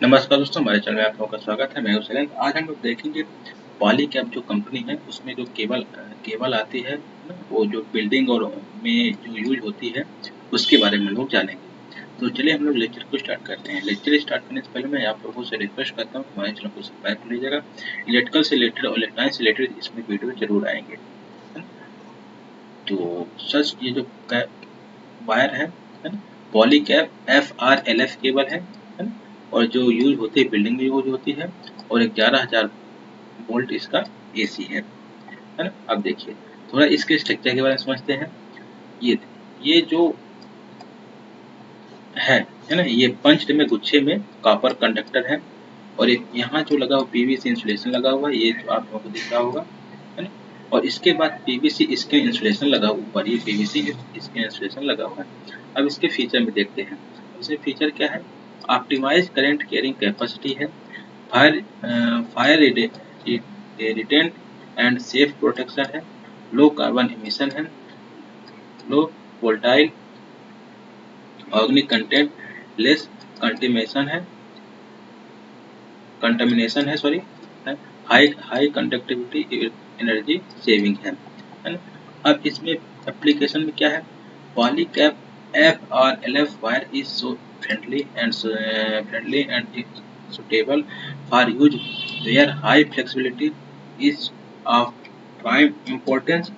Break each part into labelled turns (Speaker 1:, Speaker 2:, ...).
Speaker 1: नमस्कार दोस्तों, हमारे चैनल में आप लोगों का स्वागत है। मैं हूं शैलेंद्र। आज हम लोग देखेंगे पॉलीकैब जो कंपनी है उसमें जो केबल आती है ना, वो जो बिल्डिंग और में जो यूज होती है उसके बारे में हम लोग जानेंगे। तो चलिए हम लोग लेक्चर को स्टार्ट करते हैं। लेक्चर स्टार्ट करने से पहले मैं आप लोगों से रिक्वेस्ट करता हूँ हमारे चैनल को सब्सक्राइब कर लीजिएगा। इलेक्ट्रिकल से रिलेटेड और इलेक्ट्रॉनिक से रिलेटेड इसमें वीडियो जरूर आएंगे, है ना। तो सच ये जो वायर है ना, पॉलीकैब FRLF केबल है ना। और जो यूज होती है बिल्डिंग में यूज होती है, और 11,000 वोल्ट इसका AC है ना। अब देखिए थोड़ा इसके स्ट्रक्चर के बारे में समझते हैं। ये जो है ना, ये पंच में गुच्छे में कॉपर कंडक्टर है, और एक यहाँ जो लगा हुआ PVC इंसुलेशन लगा हुआ है, ये जो आप लोगों को दिख रहा होगा, है ना। और इसके बाद PVC स्क्रीन इंसुलेशन लगा हुआ ऊपर, ये PVC स्क्रीन इंसुलेशन लगा हुआ है। अब इसके फीचर में देखते हैं। इसमें फीचर क्या है? ऑप्टिमाइज करंट कैरिंग कैपेसिटी है, fire fire retardant and safe protection है, लो कार्बन इमिशन है, low volatile organic content, less contamination है sorry, high high conductivity, energy saving है ना। अब इसमें एप्लीकेशन में क्या है? Polycab FRLF wire is so friendly and suitable for use where high flexibility is of prime importance.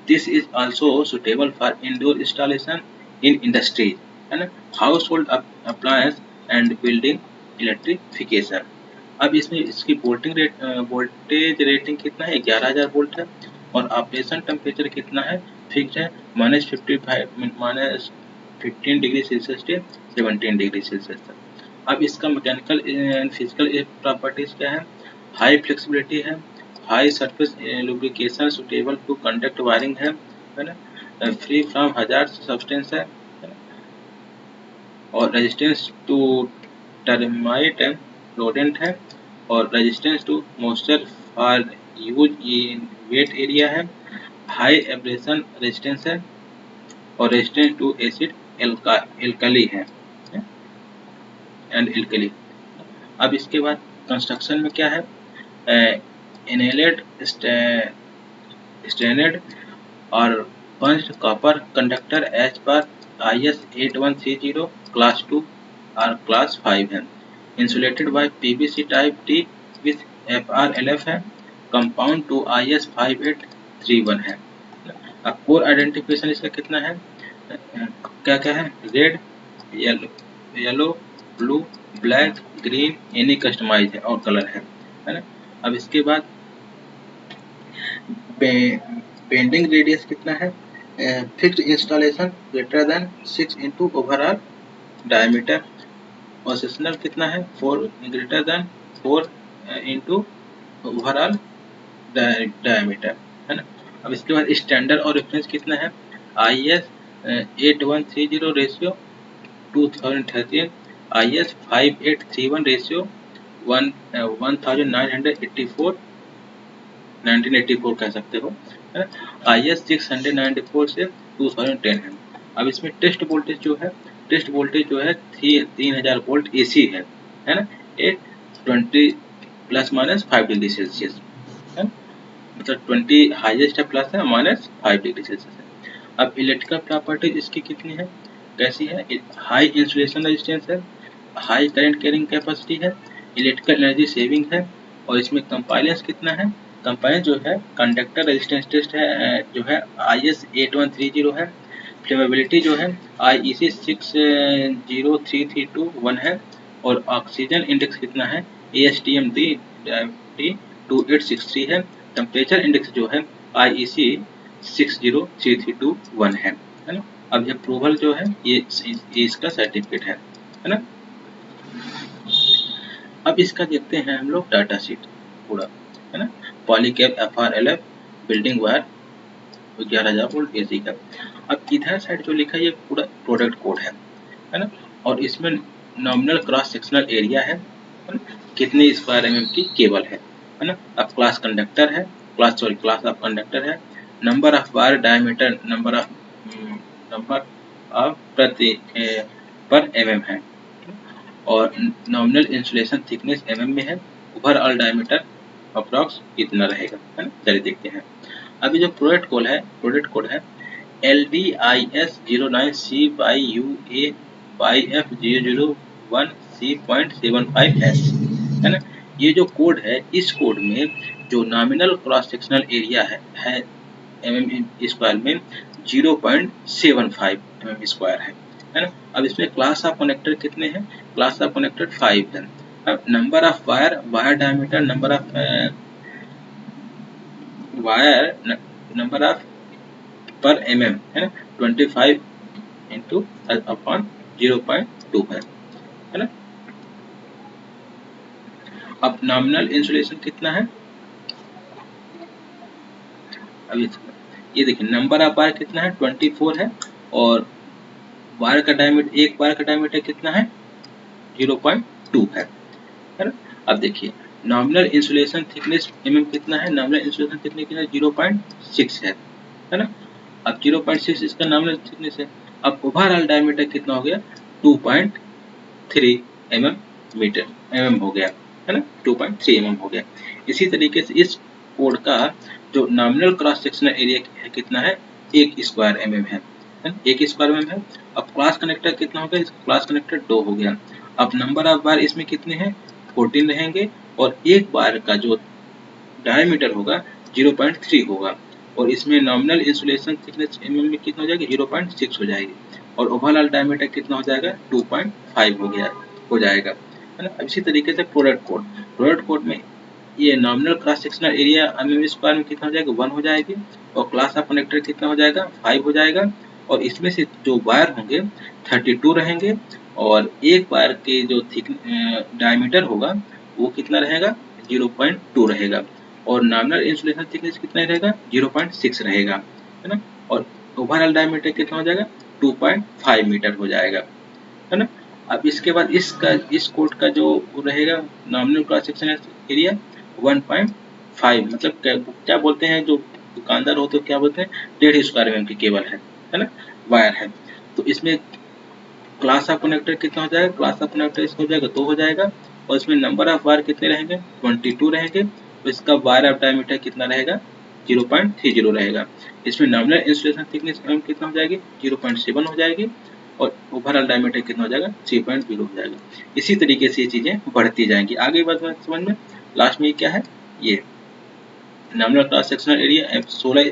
Speaker 1: This is also suitable for indoor installation in industries and household appliance and building electrification. अब इसमें इसकी voltage rating कितना है? 11,000 volt है। और operation temperature कितना है? Fix है, -15 डिग्री सेल्सियस से 17 डिग्री सेल्सियस तक। अब इसका मैकेनिकल एंड फिजिकल प्रॉपर्टीज क्या है? हाई फ्लेक्सिबिलिटी है, high surface lubrication suitable to conduct wiring है ना, फ्री फ्रॉम हजार्ड सब्सटेंस है, और resistance to termite and rodent है, और resistance to moisture for use in wet area है, हाई एब्रेशन रेजिस्टेंस है, और रेजिस्टेंस टू एसिड एल्कली है एंड एल्कली। अब इसके बाद कंस्ट्रक्शन में क्या है? इनेलेड स्टैंडर्ड और punched copper conductor as per IS 8130 class 2 or class 5 है, insulated by PVC type T with FRLF है, compound to IS 5831 है। अब कोर आइडेंटिफिकेशन इसका कितना है? क्या क्या है? Red, yellow, blue, black, green, any customise है और कलर है ना। अब इसके बाद बेंडिंग रेडियस कितना है? Fixed installation greater than 6 into overall diameter, और सेशनल कितना है? 4 greater than 4 into overall diameter, है ना। अब इसके बाद स्टैंडर्ड और रेफरेंस कितना है? IS 8130 रेशियो 2013, IS 5831 रेशियो 1984 1984 कह सकते हो, IS 694 से 2010 है। अब इसमें टेस्ट वोल्टेज जो है 3000 वोल्ट AC है ना। ये 20 ±5 डिग्री सेल्सियस है, मतलब 20 हाईएस्ट है, प्लस है, -5 डिग्री सेल्सियस है। अब इलेक्ट्रिकल प्रॉपर्टीज इसकी कितनी है? कैसी है? हाई इंसुलेशन रेजिस्टेंस है, हाई करंट कैरिंग कैपेसिटी है, इलेक्ट्रिकल एनर्जी सेविंग है, और इसमें कंपाइलेंस कितना है? कंपाइलेंस जो है कंडक्टर रेजिस्टेंस टेस्ट है जो है IS 8130 है, फ्लेमेबिलिटी जो है IEC 603321 है, और ऑक्सीजन इंडेक्स कितना है? ASTM D2863 है, टेम्परेचर इंडेक्स जो है IEC 603321 है ना। अब ये अप्रूवल जो है ये इसका सर्टिफिकेट है ना। अब इसका देखते हैं हम लोग डाटा शीट पूरा, है ना। Polycab FRLF building wire 11,000 volt AC का। अब इधर साइड जो लिखा है ये पूरा प्रोडक्ट कोड है ना। और इसमें नॉमिनल क्रॉस सेक्शनल एरिया है ना? कितनी स्क्वायर mm की केबल है ना। अब क्लास कंडक्टर है, क्लास ऑफ कंडक्टर है, number of wire diameter, number of प्रति पर mm है, और नॉमिनल इंसुलेशन थिकनेस mm में है, ओवरऑल डायमीटर अप्रॉक्स कितना रहेगा, है ना। चलिए देखते हैं। अभी जो प्रोडक्ट कोड है LDIS 09CYUA/F001C.75S, है ना। ये जो कोड है, इस कोड में जो नॉमिनल क्रॉस सेक्शनल एरिया है mm स्क्वायर में 0.75 mm स्क्वायर है ना। अब इसमें क्लास ऑफ कनेक्टर कितने हैं, क्लास ऑफ कनेक्टर 5 है। अब number of wire diameter, number of पर mm है ना, 25 इंटू अपॉन 0.2 है ना। अब नॉमिनल इंसुलेशन कितना है, अभी ये देखिए नंबर ऑफ वायर कितना है 24 है, और वायर का डायमीटर, एक वायर का डायमीटर कितना है 0.2 है ना। अब देखिए नॉमिनल इंसुलेशन थिकनेस mm कितना है, नॉमिनल इंसुलेशन थिकनेस कितना है 0.6 है ना। अब 0.6 इसका नॉमिनल थिकनेस है। अब ओवरऑल डायमीटर कितना हो गया 2.3 mm हो गया, है ना, 2.3 mm हो गया। इसी तरीके से इस कोड का जो नॉमिनल क्रॉस सेक्शनल एरिया कितना है 1 स्क्वायर mm है, 1 स्क्वायर mm है। अब क्लास कनेक्टर कितना हो गया, इसका क्लास कनेक्टर 2 हो गया। अब नंबर ऑफ वायर इसमें कितने हैं 14 रहेंगे, और एक वायर का जो डायमीटर होगा 0.3 होगा, और इसमें नॉमिनल इंसुलेशन थिकनेस mm में कितना हो जाएगी 0.6 हो जाएगी, और ओवरऑल डायमीटर कितना हो जाएगा 2.5 हो जाएगा, है ना। इसी तरीके से प्रोडक्ट कोड में ये nominal cross sectional area mm square में कितना हो जाएगा 1 हो जाएगी, और क्लास ऑफ कनेक्टर कितना हो जाएगा 5 हो जाएगा, और इसमें से जो वायर होंगे 32 रहेंगे, और एक वायर के जो डायमीटर होगा वो कितना रहेगा 0.2 रहेगा, और नॉमिनल इंसुलेशन थिकनेस कितना रहेगा 0.6 रहेगा, है ना। और ओवरऑल डायमीटर कितना हो जाएगा 2.5 मीटर हो जाएगा, है ना। अब इसके बाद इस कोड का जो रहेगा नॉमिनल क्रॉस सेक्शनल एरिया 1.5, मतलब क्या बोलते हैं, जो दुकानदार होते हैं क्या बोलते हैं 1.5 स्क्वायर mm की केबल है ना, वायर है। तो इसमें क्लास ऑफ कनेक्टर कितना हो जाएगा, क्लास ऑफ कनेक्टर इसका हो जाएगा 2 हो जाएगा, और इसमें नंबर ऑफ वायर कितने रहेंगे 22 रहेंगे, तो इसका वायर ऑफ डायमीटर कितना रहेगा 0.30 रहेगा। इसमें नॉमिनल इंसुलेशन थिकनेस mm कितना हो जाएगी 0.7 हो जाएगी, और ओवरऑल डायमीटर कितना हो जाएगा 3.0 हो जाएगा। इसी तरीके से ये चीजें बढ़ती जाएंगी। आगे बात समझ में, लास्ट में क्या है, ये nominal cross sectional area 16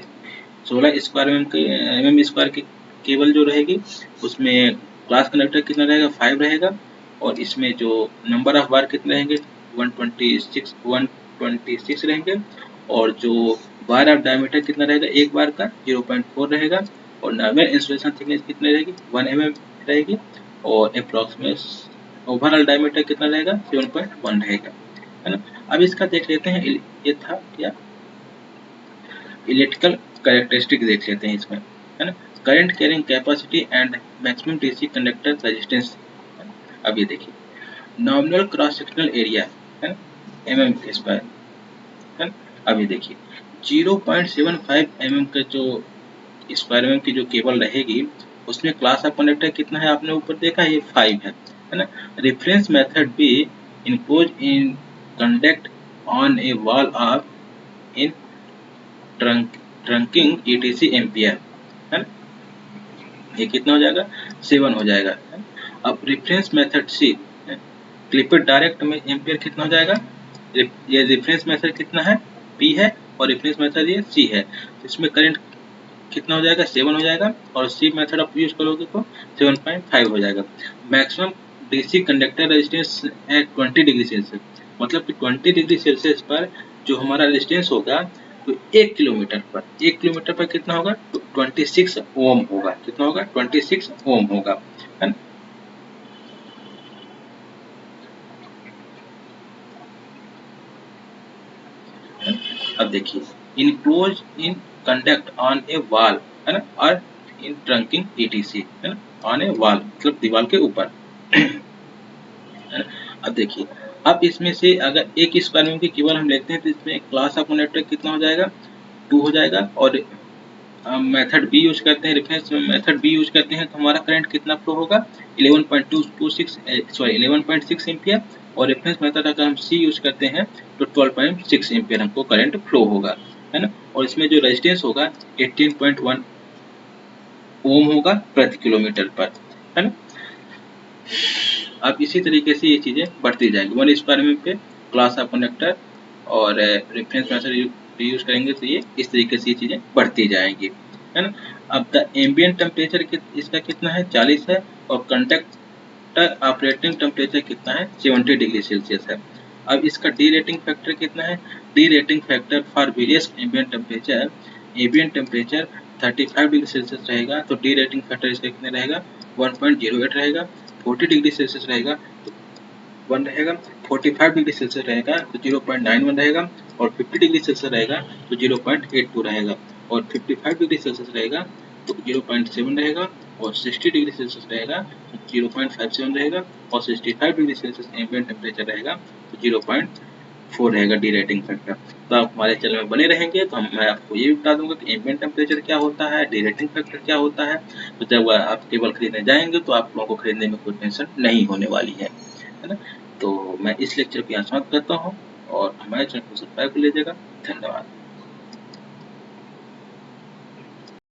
Speaker 1: square mm square की केबल जो रहेगी, उसमें क्लास कनेक्टर कितना रहेगा 5 रहेगा, और इसमें जो नंबर ऑफ वायर कितने रहेंगे 126 रहेंगे, और जो वायर ऑफ डायमीटर कितना रहेगा एक वायर का 0.4 रहेगा, और नॉमिनल इंसुलेशन थिकनेस कितनी रहेगी 1 mm रहेगी, और अप्रॉक्सीमेट ओवरऑल डायमीटर कितना रहेगा 7.1 रहेगा, है ना। अब इसका देख लेते हैं, ये था क्या इलेक्ट्रिकल कैरेक्टरिस्टिक देख लेते हैं इसमें, है ना। Current carrying capacity and maximum DC conductor resistance. अब ये देखिए नॉमिनल क्रॉस सेक्शनल एरिया है ना mm स्क्वायर, है ना। अब ये देखिए 0.75 mm का जो स्क्वायर mm की जो केबल रहेगी, उसमें क्लास ऑफ कंडक्टर कितना है आपने ऊपर देखा ये 5 है ना। रेफरेंस मेथड भी impose in conduct on A wall of in trunking ETC ampere, है ना। ये कितना हो जाएगा 7 हो जाएगा, है? अब रेफरेंस मेथड सी क्लिपेड डायरेक्ट में एम्पियर कितना हो जाएगा, ये रेफरेंस मेथड कितना है P है, और रेफरेंस मेथड ये C है, इसमें करंट कितना हो जाएगा 7 हो जाएगा, और C मेथड आप यूज करोगे तो 7.5 हो जाएगा। मैक्सिमम डीसी कंडक्टर रेजिस्टेंस है 20 डिग्री सेल्सियस, मतलब कि 20 डिग्री सेल्सियस पर जो हमारा रेजिस्टेंस होगा, तो 1 किलोमीटर पर कितना होगा 26 ओम होगा, कितना होगा 26 ओम होगा, है ना। अब देखिए enclose in conduct on A wall, है ना, और इन ट्रंकिंग ETC, है ना, ऑन ए वॉल मतलब दीवार के ऊपर, है ना। अब देखिए अब इसमें से अगर 1 स्क्वायर mm की केबल हम लेते हैं, तो इसमें क्लास ऑफ कनेक्टर कितना हो जाएगा 2 हो जाएगा, और मेथड बी यूज करते हैं, रेफरेंस मेथड बी यूज करते हैं, तो हमारा करंट कितना फ्लो होगा 11.226 सॉरी 11.6 एम्पियर, और रेफरेंस मेथड अगर हम सी यूज करते हैं तो 12.6 एम्पियर हमको करंट फ्लो होगा, है ना। और इसमें जो रेजिस्टेंस होगा 18.1 ओम होगा प्रति किलोमीटर पर, है ना। अब इसी तरीके से ये चीज़ें बढ़ती जाएंगी। 1 स्क्वायर mm पे क्लास ऑफ कंडक्टर और रेफरेंस मेथड यूज करेंगे तो ये इस तरीके से ये चीज़ें बढ़ती जाएंगी, है ना। अब द एम्बियंट टेम्परेचर इसका कितना है 40 है, और कंडक्टर ऑपरेटिंग टेम्परेचर कितना है 70 डिग्री सेल्सियस है। अब इसका डी रेटिंग फैक्टर कितना है, D rating factor for various ambient temperature 35 degree Celsius रहेगा तो डी रेटिंग फैक्टर इसका कितना रहेगा 1.08 रहेगा। 40 डिग्री सेल्सियस रहेगा तो 1 रहेगा, 45 डिग्री सेल्सियस रहेगा तो 0.91 रहेगा, और 50 डिग्री सेल्सियस रहेगा तो 0.82 रहेगा, और 55 डिग्री सेल्सियस रहेगा तो 0.7 रहेगा, और 60 डिग्री सेल्सियस रहेगा तो 0.57 रहेगा, और 65 डिग्री सेल्सियस एम्बिएंट टेम्परेचर रहेगा तो 0.4 रहेगा डी रेटिंग फैक्टर। तो आप हमारे चैनल में बने रहेंगे तो मैं आपको ये भी बता दूंगा कि एम्बिएंट टेम्परेचर क्या होता है, डी रेटिंग फैक्टर क्या होता है। तो जब आप केबल खरीदने जाएंगे तो आप लोगों को खरीदने में कोई टेंशन नहीं होने वाली है ना। तो मैं इस लेक्चर को यहाँ समाप्त करता हूँ, और हमारे चैनल को सब्सक्राइब कर लीजिएगा। धन्यवाद।